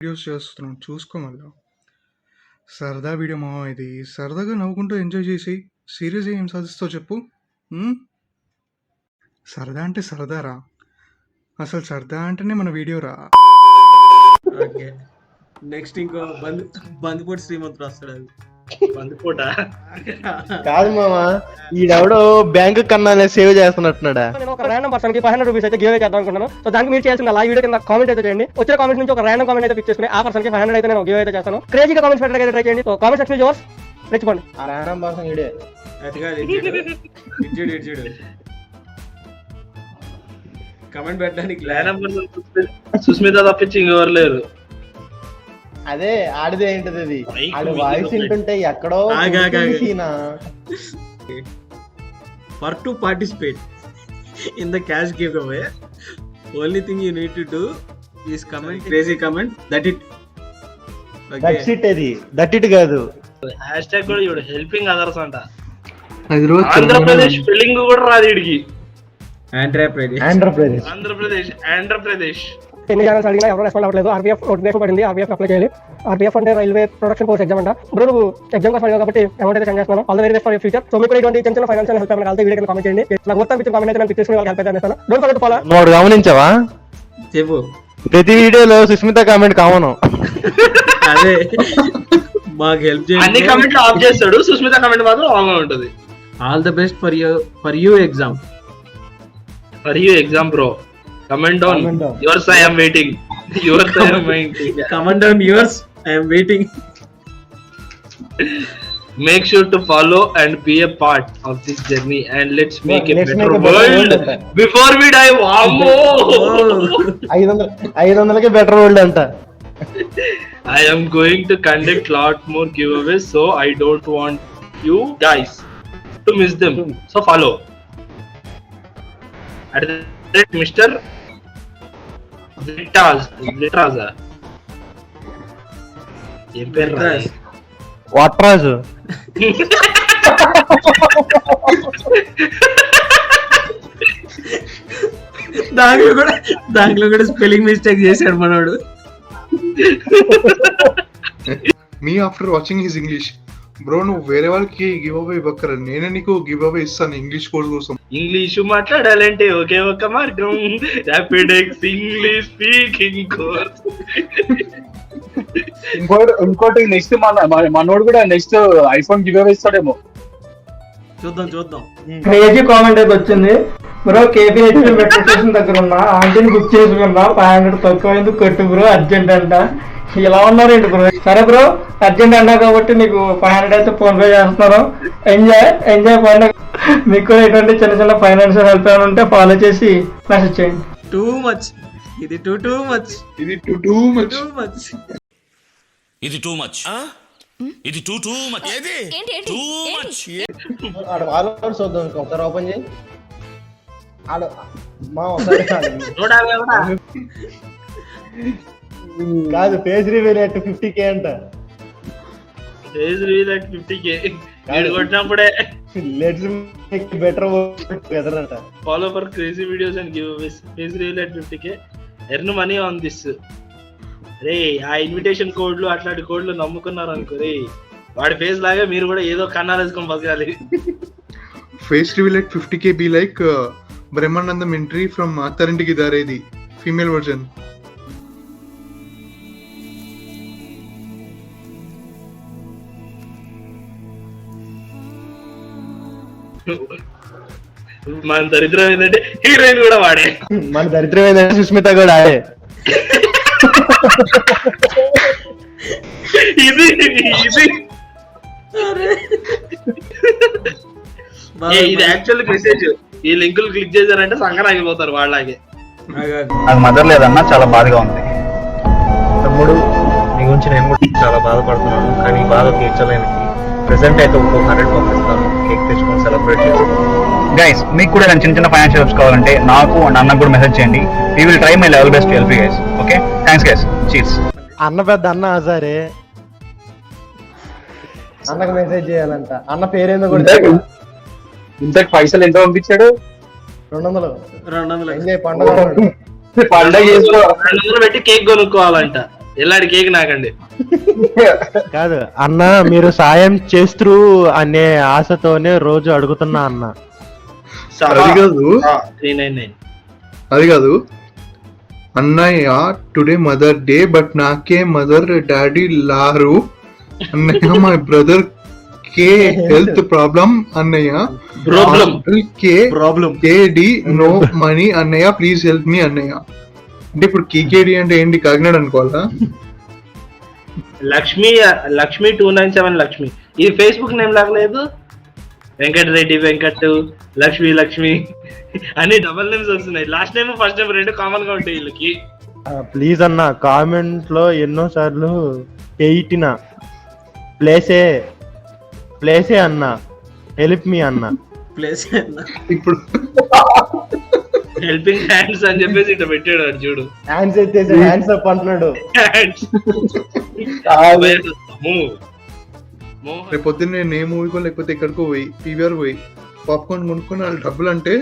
Videos చేస్తున్నాం చూసుకో మళ్ళా. సరదా వీడియో మామ ఇది. సరదాగా నవ్వుకుంటూ ఎంజాయ్ చేసి సీరియస్ ఏం సాధిస్తావు చెప్పు. సరదా అంటే సరదారా, అసలు సరదా అంటేనే మన వీడియో రా. ఓకే, నెక్స్ట్ ఇంకో బందిపోటు శ్రీమంతుడు వస్తాడు. అది బందిపోట కాదు మామ, ఈడెవడో బ్యాంక్ కన్నా సేవ్ చేస్తున్నట్టున్నాడా. నేను ఒక ర్యాండమ్ పర్సన్ కి 500 రూపీస్ అయితే గివ్ చేద్దాం అనుకుంటున్నాను. సో దానికి మీరు చేయాల్సిన ఈ వీడియో కింద కామెంట్ అయితే చేయండి. వచ్చిన కామెంట్ నుంచి ఒక ర్యాండమ్ కామెంట్ అయితే పిక్ చేసుకుని ఆ పర్సన్ కి 500 అయితే నేను గివ్ అయితే చేస్తాను. క్రేజీగా కామెంట్స్ పెట్టడానికి ట్రై చేయండి. సో కామెంట్ సెక్షన్ యోర్స్, రెచ్చిపోండి. ఆ ర్యాండమ్ పర్సన్ ఈడే. ఇడ్జుడు కమెంట్ పెట్టడానికి సుస్మిత తప్పించి ఇంకెవరు లేరు. అదే ఆడిదే ఏంటది, అది ఆడి వాయిస్ వింటుంటే ఎక్కడో for to participate in the cash give away only thing you need to do is comment crazy comment that it. That's it. అది దట్ ఇట్ కాదు, హ్యాష్ ట్యాగ్ కూడా చూడు, హెల్పింగ్ అదర్స్ అంట. ఆంధ్రప్రదేశ్ స్పెల్లింగ్ కూడా రాదు వీడికి. ఆంధ్రప్రదేశ్ ఎన్ని ఛానల్స్ అడిగినా ఎవరు రెస్పాండ్ అవ్వట్లేదు. ఆర్బీఎఫ్ నోటిఫికేషన్ పడింది, ఆర్బీఎఫ్ అప్లై చేయాలి. ఆర్బీఎఫ్ అంటే రైల్వే ప్రొడక్షన్ కోర్స్ ఎగ్జామ్ అంట. బ్రో నువ్వు ఎగ్జామ్ కోసం కాబట్టి అమౌంట్ అయితే సెండ్ చేస్తున్నాను. All the very best for your future. So మీకు ఇటువంటి చిన్న ఫైనాన్షియల్ హెల్ప్ కావాలి వీడియో కామెంట్ చేయండి. నాకు మొత్తం పిచ్చిన కామెంట్ అయితే నేను పిక్ చేసుకుని వాళ్ళకి హెల్ప్ అయితే చేస్తాను. Don't forget to follow. నువ్వు గమనించావా, చెప్పు ప్రతి వీడియోలో సుస్మిత కామెంట్ కామను. అదే మాకు హెల్ప్ చేయండి. అన్ని కామెంట్లు ఆఫ్ చేస్తాడు, సుస్మిత కామెంట్ మాత్రం ఆన్ లో ఉంటుంది. All the best for you exam. For you exam bro. Comment on yours I am waiting. Yours I am waiting. Comment on yours I am waiting. Make sure to follow and be a part of this journey and let's make a better world before we die. Wammo 500కి better world అంట. I am going to conduct lot more giveaways, so I don't want you guys to miss them. So follow at Mr. Vitraza. ఏం పేరు రా? వాట్రాజు. దాంట్లో కూడా spelling mistake చేశాడు మనోడు. Me after watching his English bro, నువ్వు వేరే వాళ్ళకి గివ్ అవే ఇవ్వక్కరా, నేనే నీకు గివ్ అవే ఇస్తాను ఇంగ్లీష్ కోర్స్ కోసం. ఇంగ్లీషు మాట్లాడాలంటే ఒకే ఒక మార్గం, rapid X English speaking course. ఇంకోటి నెక్స్ట్ మనోడు కూడా నెక్స్ట్ ఐఫోన్ గివ్ అవే ఇస్తాడేమో. చూద్దాం. క్రేజీ కామెంట్ అయితే వచ్చింది. బ్రో కేపీహెచ్ మెట్రో స్టేషన్ దగ్గర ఉన్నా ఆంటీని బుక్ చేసుకున్నా 500 తక్కువైంది కొట్టు బ్రో అర్జెంట్ అంట. ఇలా ఉన్నారేంటి బ్రో? సరే బ్రో అర్జెంట్ అంటా కాబట్టి నీకు 500 అయితే ఫోన్ పే చేస్తున్నాను. ఎంజాయ్ పండుగ. మీకు కూడా ఇటువంటి చిన్న ఫైనాన్షియల్ హెల్ప్ ఏమైనా ఉంటే ఫాలో చేసి మెసేజ్ చేయండి. టూ మచ్ ఇది టూ మచ్ ఇది టూ మచ్. ఆడ వాల్ చూద్దాం, ఒకసారి ఓపెన్ చేయి. ఆడ మా ఒకసారి కాదు, ఫేస్ రివీల్ at 50K అంట. ఫేస్ రివీల్ at 50K కొట్టినప్పుడే లెట్స్ మేక్ బెటర్ వెదర్ అంట. Follow for crazy videos and giveaways. Face reveal at 50K. Earn money on this. రే ఆ ఇన్విటేషన్ కోడ్లు అట్లాంటి కోడ్లు నమ్ముకున్నారు అనుకో రే, వాడి ఫేస్ లాగా మీరు కూడా ఏదో కన్నాలు వేసుకొని బతకాలి. Face reveal at 50K be like Brahmanandam entry from Attarintiki Daredi female version. మన దరిద్రం ఏంటంటే హీరోయిన్ కూడా వాడే. మన దరిద్రం ఏంటంటే సుస్మిత కూడా ఆడే. ఇది యాక్చువల్ మెసేజ్. ఈ లింకులు క్లిక్ చేశారంటే సంగం ఆగిపోతారు వాళ్ళకి. నాకు మదర్ లేదన్నా, చాలా బాధగా ఉంది. తమ్ముడు నీ గురించి నేను కూడా చాలా బాధపడుతున్నాను, కానీ బాధ తీర్చలేని ప్రెసెంట్ అయితే 100 పంపిస్తాను. కేక్ తెచ్చుకొని సెలబ్రేట్ చేసుకోవాలి. గైస్ మీకు కూడా చిన్న ఫైనాన్షియల్ హెల్ప్స్ కావాలంటే నాకు అండ్ అన్నకు కూడా మెసేజ్ చేయండి. We will try my level best to help you guys. Okay, thanks guys. Cheers. అన్న పెద్ద అన్న సరే అన్నకు మెసేజ్ చేయాలంట. అన్న పేరేందో కూడా ఇంతకు పైసలు ఎంత పంపించాడు? 200. 200 ఎంజాయ్ పండుగ పండుగ చేసుకో. 200 పెట్టి కేక్ కొనుక్కోవాలంట. ఎల్లాడి కేక్ నాకండి. కాదు అన్న, మీరు సాయం చేస్తూ అనే ఆశతోనే రోజు అడుగుతున్నా అన్న. అది కాదు 399. అది కాదు అన్నయ్య, టుడే మదర్ డే బట్ నాకే మదర్ డాడీ లారు అన్నయ్య. My brother K health problem అన్నయ్య. కే ప్రాబ్లం కేడి నో మనీ అన్నయ్య, ప్లీజ్ హెల్ప్ మీ అన్నయ్య. అంటే ఇప్పుడు కేకేడి అంటే ఏంటి, కాకినాడ అనుకోవాలా? లక్ష్మి 297 లక్ష్మి. ఇది ఫేస్బుక్ నేమ్ లాగలేదు. వెంకటరెడ్డి, వెంకట్, లక్ష్మి అన్ని డబల్ నేమ్స్ వస్తున్నాయి. లాస్ట్ నేమ్ ఫస్ట్ నేమ్ రెండు కామన్ గా ఉంటాయి వీళ్ళకి. ప్లీజ్ అన్న, కామెంట్ లో ఎన్నో సార్లు ఎయిటిన ప్లేసే అన్న, హెల్ప్ మీ అన్న. ప్లేస్ ఇప్పుడు హెల్పింగ్ హ్యాండ్స్ అని చెప్పేసి ఇట్లా పెట్టాడు వాడు చూడు. హ్యాండ్స్ ఎత్తేసి హ్యాండ్స్ అప్ అంటున్నాడు. హ్యాండ్స్ రేపు పొద్దున్న నేను ఏ మూవీకో లేకపోతే ఎక్కడికో పోయి పీవీఆర్ పోయి పాప్కార్న్ కొనుక్కుని వాళ్ళు డబ్బులు అంటే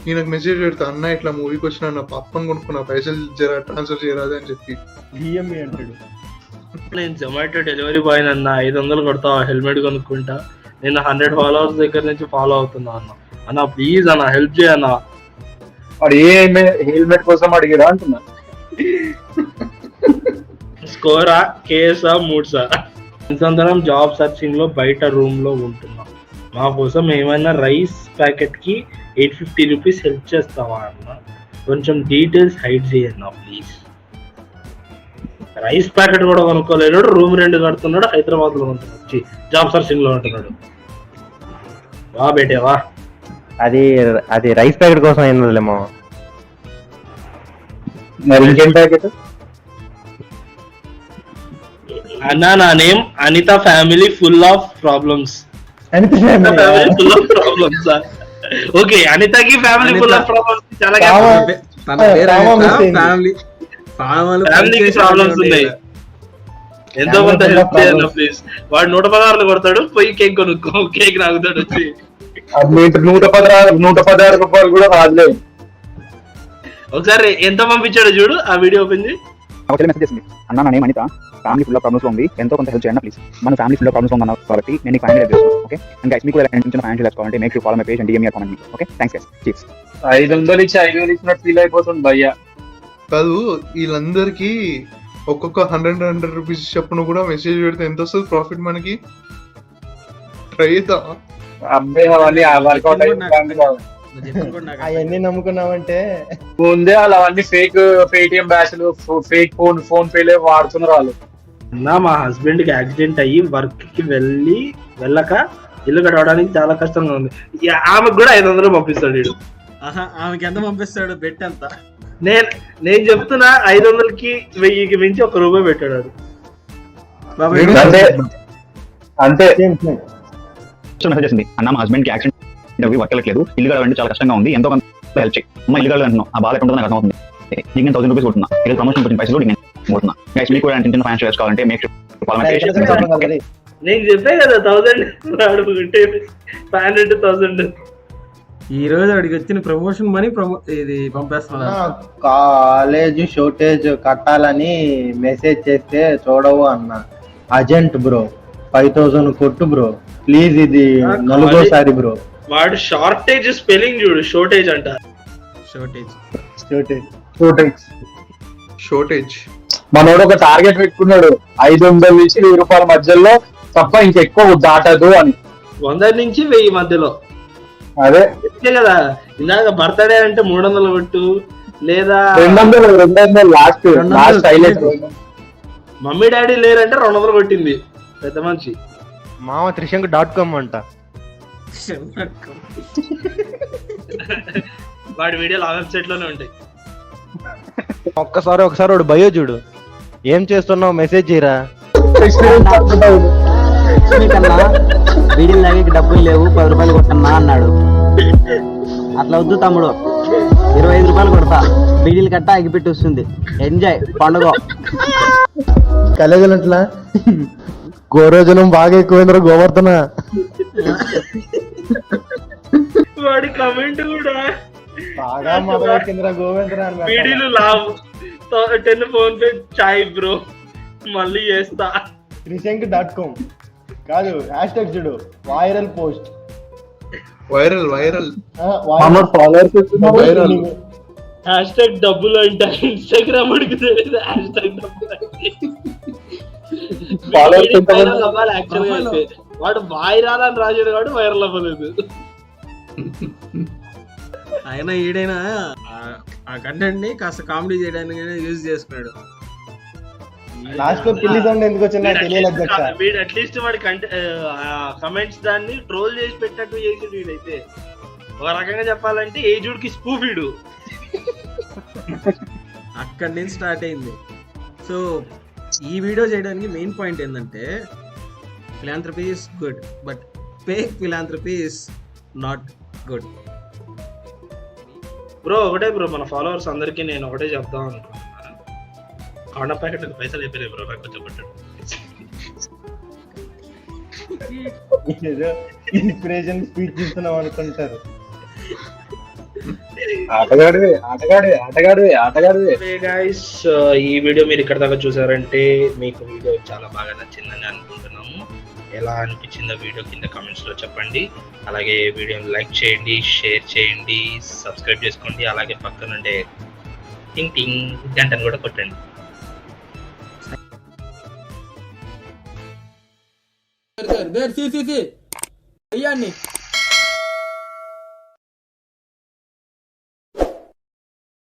నేను నాకు మెసేజ్ పెడతా, అన్న ఇట్లా మూవీకి వచ్చిన నా పాప్కార్న్ కొనుక్కున్నా, పైసలు ట్రాన్స్ఫర్ చేయరాదు అని చెప్పి డిఎంఏ అంటాడు. నేను జొమాటో డెలివరీ బాయ్ అన్న, 500 కొడతా హెల్మెట్ కొనుక్కుంటా. నేను 100 ఫాలోవర్స్ దగ్గర నుంచి ఫాలో అవుతున్నా అన్న ప్లీజ్ అన్న హెల్ప్ చేయన్నా. వాడు ఏ హెల్మెట్ కోసం అడిగారా అంటున్నా. స్కోరా కేసా 3 సార్. అందరం జాబ్ సర్చింగ్ లో బయట రూమ్ లో ఉంటున్నాం. మా కోసం ఏమైనా రైస్ ప్యాకెట్ కి 850 రూపీస్ హెల్ప్ చేస్తావా అన్న? కొంచెం డీటెయిల్స్ హైడ్ చేయన్నా ప్లీజ్. రైస్ ప్యాకెట్ కూడా కొనుక్కోలేడు, రూమ్ 2 కడుతున్నాడు, హైదరాబాద్ లో ఉంటున్నాడు, జాబ్ సర్చింగ్ లో ఉంటున్నాడు. వా బేటే వా. అది రైస్ ప్యాకెట్ కోసం అయిందిలేమో. మరి ఇంకేం ప్యాకెట్ అన్న? నా name Anitha, family full of problems. Okay, అనితకి ఫ్యామిలీ ఫుల్ ఆఫ్ ప్రాబ్లమ్స్ చాలా తన ఫ్యామిలీ ఫ్యామిలీకి ప్రాబ్లమ్స్ ఉన్నాయి. ఎంతో కొంత హెల్ప్ చేయాలి ప్లీజ్. వాడు 116 కొడతాడు, పోయి కేక్ కొనుక్కో, కేక్ నాగుతాడు వచ్చి. 116 రూపాయలు కూడా రాదులే. ఒకసారి ఎంత పంపించాడు చూడు, ఆ వీడియో ఓపెన్ చేయి. మెసేజ్ చేసింది, అన్న నా name Anitha, family full of problems ఉంది, ఎంతో కొంత హెల్ప్ చేయండి ప్లీజ్. మన ఫ్యామిలీ ఫుల్ ఆఫ్ ప్రాబ్లమ్స్ ఉన్నావు కాబట్టి నేను ఫైనల్ చేస్తున్నాను. ఓకే, అండ్ గైస్ మీకు చిన్న ఫైనాన్షియల్ కావాలంటే make sure follow my page and DM comment me. Okay, thanks guys, cheers. 500 ఇచ్చి 5,000 ఇచ్చినట్టు ఫీల్ అయిపోతుంది భయ్యా. కాదు, వీళ్ళందరికీ ఒక్కొక్క 100 రూపీస్ చెప్పును కూడా మెసేజ్ పెడితే ఎంత వస్తుంది ప్రాఫిట్ మనకి? ట్రై చేద్దాం. అబ్బాయి అవన్నీ వర్కౌట్ అవన్నీ నమ్ముకున్నామంటే ముందే వాళ్ళు అవన్నీ ఫేక్ పేటిఎం బ్యాచ్లు, ఫేక్ ఫోన్ పేలే వాడుతున్నారు వాళ్ళు. అన్నా, మా హస్బెండ్ కి యాక్సిడెంట్ అయ్యి వర్క్ కి వెళ్ళక ఇల్లు గడవడానికి చాలా కష్టంగా ఉంది. ఆమెకు కూడా 500 పంపిస్తాడు వీడు. ఆమెకి ఎంత పంపిస్తాడు? బెట్ ఎంత? నేను చెప్తున్నా, 500కి 1000కి మించి ₹1 పెట్టాడు. అంతే మెసేజ్ చేసింది, అన్న మా హస్బెండ్ కి యాక్సిడెంట్ వర్క్ వెళ్ళట్లేదు, ఇల్లు గడవంటే చాలా కష్టంగా ఉంది, ఎంతో కొంత హెల్ప్ చేయి. అమ్మ ఇల్లు గడవంటున్నావు, ఆ బాధ ఎక్కడ నాకు అర్థమవుతుంది. నీకు నేను 1000 రూపీస్ కొడుతున్నా, ఈరోజు ప్రమోషన్ వచ్చిన పైసలు నేను కొడుతున్నా. గైస్ మీకు కూడా చిన్న ఫైనాన్షియల్ హెల్ప్ కావాలంటే make sure follow my page. నేను చెప్పే కదా 1000 అడుగుంటే 500 to 1000. ఈ రోజు అడిగి వచ్చిన ప్రమోషన్ మనీ ఇది పంపేస్తున్నా. కాలేజ్ షోటేజ్ కట్టాలని మెసేజ్ చేస్తే చూడవు అన్న. అర్జెంట్ బ్రో, 5000 కొట్టు బ్రో ప్లీజ్, ఇది 4సారి బ్రో. వాడు షార్టేజ్ స్పెల్లింగ్ చూడు, షోర్టేజ్ అంట. షోర్టేజ్. మనోడు ఒక టార్గెట్ పెట్టుకున్నాడు, 500 నుంచి 1000 రూపాయల మధ్యలో తప్ప ఇంకెక్కువ దాటదు అని. 100 నుంచి 1000 మధ్యలో. అదే కదా, ఇందాక బర్త్డే అంటే 300 కొట్టు, లేదా 200 లాస్ట్ హైలైట్. మమ్మీ డాడీ లేరంటే 200 కొట్టింది పెద్ద మనిషి. మామ త్రిశంక్.com అంట. వాడి వీడియోలు ఆ వెబ్సైట్ లోనే ఉంటాయి. ఒకసారి వాడు బయో చూడు, ఏం చేస్తున్నావు మెసేజ్ చేయరా. వీడియో లాగే డబ్బులు లేవు, 10 రూపాయలు కొట్టన్నా అన్నాడు. అట్లా వద్దు తమ్ముడు, 25 రూపాయలు కొడతా, బీడీలు కట్ట అగిపెట్టి వస్తుంది, ఎంజాయ్ పండుగ. కలిగినట్లా గోరోజనం బాగా ఎక్కువైందిరా గోవర్ధన. వాడి కమెంట్ కూడా బాగా మొదలెట్టిందిరా గోవింద్ర. బీడీలు లావు, 10 ఫోన్ పే చాయ్ బ్రో. మళ్ళీ చేస్తా. త్రిశంక్.com కాదు హ్యాష్ ట్యాగ్ చూడు viral post viral viral hash tag డబ్బులు అంట ఇన్స్టాగ్రామ్ అడిగితే హ్యాష్ ట్యాగ్ డబ్బులు వైరల్ అవ్వాలి యాక్చువల్ గా అయితే. వాడు వైరల్ అని రాశాడు కాబట్టి వైరల్ అవ్వలేదు. ఆయన ఈడైనా ఆ కంటెంట్ ని కాస్త కామెడీ చేయడానికి యూజ్ చేసుకున్నాడు. లాస్ట్ లో పిల్లి సౌండ్ ఎందుకు వచ్చిందో తెలియదు అధ్యక్ష. వీడు అట్లీస్ట్ వాడి కమెంట్స్ దాన్ని ట్రోల్ చేసి పెట్టినట్టు చేసి వీడైతే ఒక రకంగా చెప్పాలంటే ఏజుడ్ కి స్పూఫ్ వీడు. అక్కడి నుంచి స్టార్ట్ అయింది. సో ఈ వీడియో చేయడానికి మెయిన్ పాయింట్ ఏంటంటే philanthropy is good but fake philanthropy is not good. Bro ఒకటే బ్రో, మన ఫాలోవర్స్ అందరికి నేను ఒకటే చెప్దాం అనుకుంటున్నాను. కాండ ప్యాకెట్ పైసలు అయిపోయినాయి బ్రో, నాకు కొంచెం పెట్టండి. ఇన్స్పిరేషన్ స్పీచ్ ఇస్తున్నాం అనుకుంటారు. గైస్ ఈ వీడియో మీరు ఇక్కడ దాకా చూసారంటే మీకు వీడియో చాలా బాగా నచ్చిందని అనుకుంటున్నాము. ఎలా అనిపించిందో వీడియో కింద కామెంట్స్ లో చెప్పండి. అలాగే వీడియోని లైక్ చేయండి, షేర్ చేయండి, సబ్స్క్రైబ్ చేసుకోండి. అలాగే పక్కన ఉండే టింగ్ టింగ్ గంటను కూడా కొట్టండి.